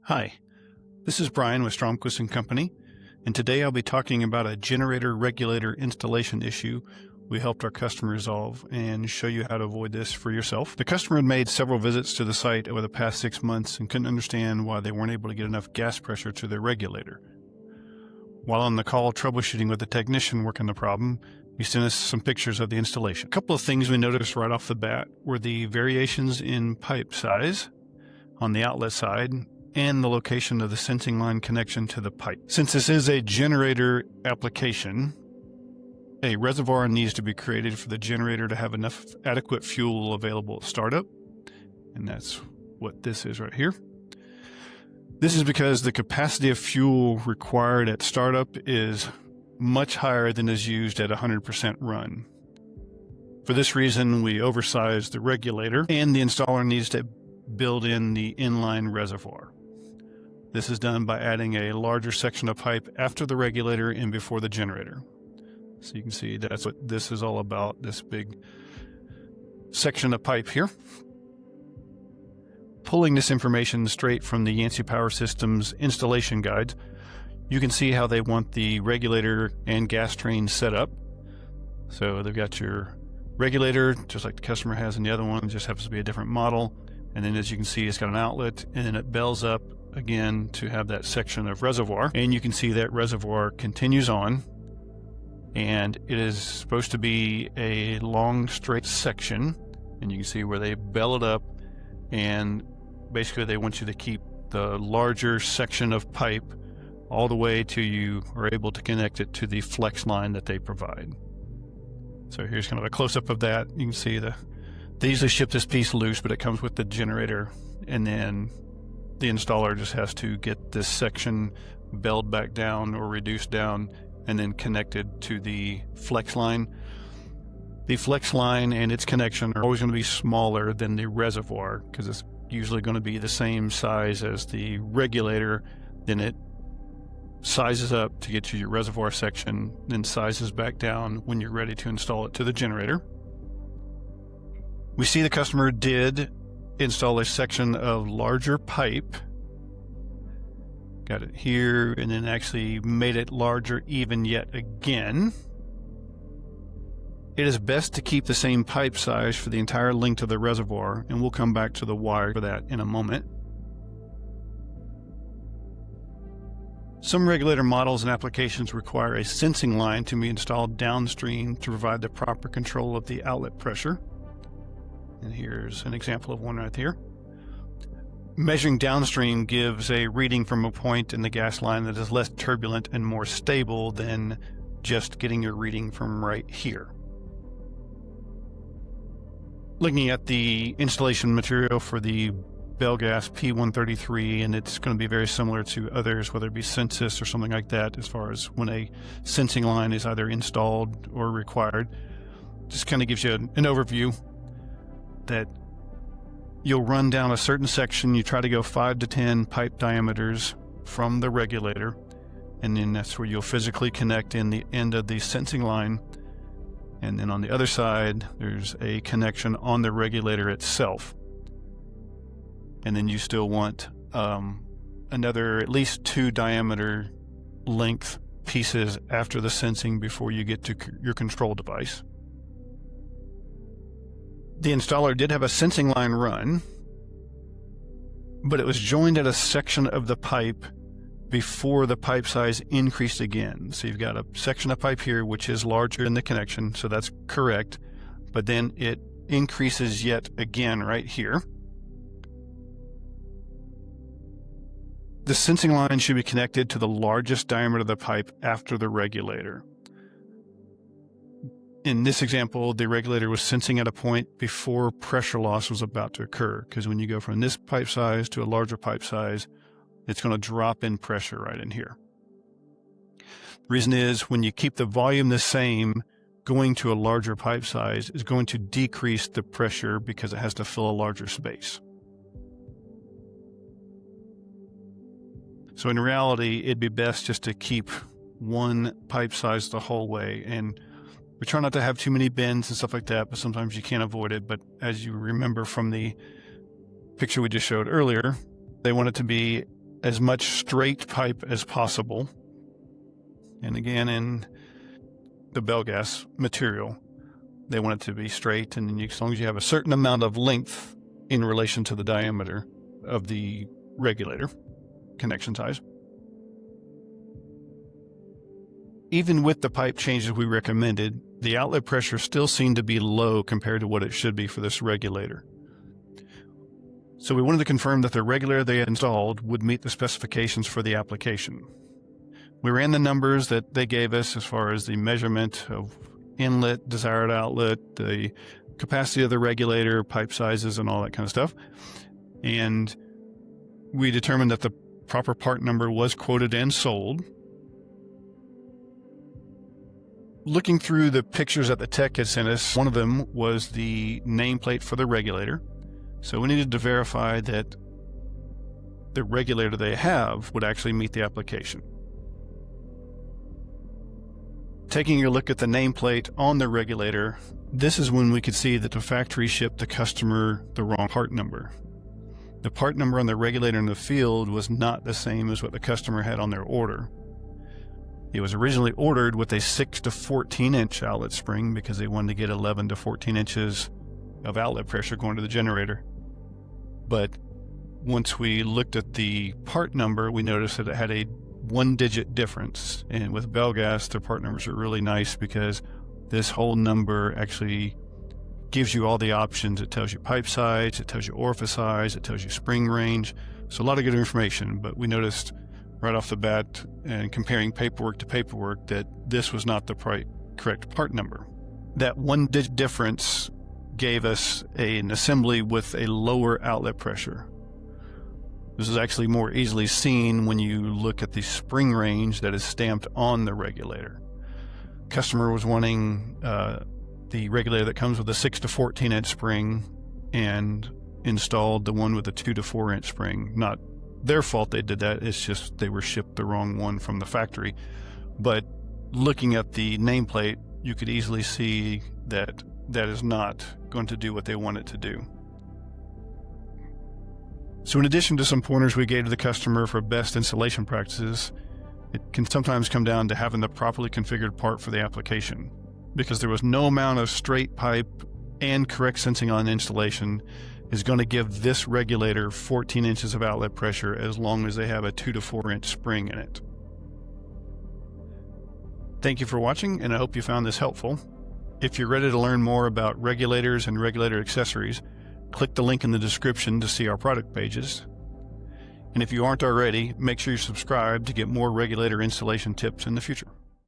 Hi, this is Brian with 𝐍𝐞𝐿 Company, and today I'll be talking about a generator regulator installation issue we helped our customer resolve and show you how to avoid this for yourself. The customer had made several visits to the site over the past 6 months and couldn't understand why they weren't able to get enough gas pressure to their regulator. While on the call troubleshooting with the technician working the problem, he sent us some pictures of the installation. A couple of things we noticed right off the bat were the variations in pipe size on the outlet side and the location of the sensing line connection to the pipe. Since this is a generator application, a reservoir needs to be created for the generator to have enough adequate fuel available at startup, and that's what this is right here. This is because the capacity of fuel required at startup is much higher than is used at 100% run. For this reason, we oversized the regulator, and the installer needs to build in the inline reservoir. This is done by adding a larger section of pipe after the regulator and before the generator. So you can see that's what this is all about, this big section of pipe here. Pulling this information straight from the Yancey Power Systems installation guides, you can see how they want the regulator and gas train set up. So they've got your regulator, just like the customer has in the other one, it just happens to be a different model. And then as you can see, it's got an outlet, and then it bells up again to have that section of reservoir. And you can see that reservoir continues on, and it is supposed to be a long straight section, and you can see where they bell it up, and basically they want you to keep the larger section of pipe all the way till you are able to connect it to the flex line that they provide. So here's kind of a close-up of that. You can see they usually ship this piece loose, but it comes with the generator, and then the installer just has to get this section belled back down or reduced down and then connected to the flex line. The flex line and its connection are always going to be smaller than the reservoir because it's usually going to be the same size as the regulator. Then it sizes up to get to your reservoir section, then sizes back down when you're ready to install it to the generator. We see the customer did install a section of larger pipe, got it here, and then actually made it larger even yet again. It is best to keep the same pipe size for the entire length of the reservoir, and we'll come back to the wire for that in a moment. Some regulator models and applications require a sensing line to be installed downstream to provide the proper control of the outlet pressure. And here's an example of one right here. Measuring downstream gives a reading from a point in the gas line that is less turbulent and more stable than just getting your reading from right here. Looking at the installation material for the Belgas P133, and it's going to be very similar to others, whether it be Sensus or something like that, as far as when a sensing line is either installed or required. Just kind of gives you an overview that you'll run down a certain section, you try to go 5 to 10 pipe diameters from the regulator, and then that's where you'll physically connect in the end of the sensing line. And then on the other side, there's a connection on the regulator itself. And then you still want another at least 2 diameter length pieces after the sensing before you get to your control device. The installer did have a sensing line run, but it was joined at a section of the pipe before the pipe size increased again. So you've got a section of pipe here which is larger than the connection, so that's correct, but then it increases yet again right here. The sensing line should be connected to the largest diameter of the pipe after the regulator. In this example, the regulator was sensing at a point before pressure loss was about to occur, because when you go from this pipe size to a larger pipe size, it's going to drop in pressure right in here. The reason is when you keep the volume the same, going to a larger pipe size is going to decrease the pressure because it has to fill a larger space. So in reality, it'd be best just to keep one pipe size the whole way. And we try not to have too many bends and stuff like that, but sometimes you can't avoid it. But as you remember from the picture we just showed earlier, they want it to be as much straight pipe as possible. And again, in the bell gas material, they want it to be straight, and as long as you have a certain amount of length in relation to the diameter of the regulator connection size. Even with the pipe changes we recommended, the outlet pressure still seemed to be low compared to what it should be for this regulator. So we wanted to confirm that the regulator they had installed would meet the specifications for the application. We ran the numbers that they gave us as far as the measurement of inlet, desired outlet, the capacity of the regulator, pipe sizes, and all that kind of stuff. And we determined that the proper part number was quoted and sold. Looking through the pictures that the tech had sent us, one of them was the nameplate for the regulator. So we needed to verify that the regulator they have would actually meet the application. Taking a look at the nameplate on the regulator, this is when we could see that the factory shipped the customer the wrong part number. The part number on the regulator in the field was not the same as what the customer had on their order. It was originally ordered with a 6 to 14 inch outlet spring because they wanted to get 11 to 14 inches of outlet pressure going to the generator. But once we looked at the part number, we noticed that it had a 1-digit difference. And with bell gas, their part numbers are really nice because this whole number actually gives you all the options. It tells you pipe size, it tells you orifice size, it tells you spring range. So a lot of good information, but we noticed right off the bat and comparing paperwork to paperwork that this was not the correct part number. That 1-digit difference gave us an assembly with a lower outlet pressure. This is actually more easily seen when you look at the spring range that is stamped on the regulator. Customer was wanting the regulator that comes with a 6 to 14 inch spring and installed the one with a 2 to 4 inch spring. Not their fault they did that, it's just they were shipped the wrong one from the factory. But looking at the nameplate, you could easily see that that is not going to do what they want it to do. So in addition to some pointers we gave to the customer for best installation practices, it can sometimes come down to having the properly configured part for the application. Because there was no amount of straight pipe and correct sensing on installation is going to give this regulator 14 inches of outlet pressure as long as they have a 2 to 4 inch spring in it. Thank you for watching, and I hope you found this helpful. If you're ready to learn more about regulators and regulator accessories, click the link in the description to see our product pages. And if you aren't already, make sure you subscribe to get more regulator installation tips in the future.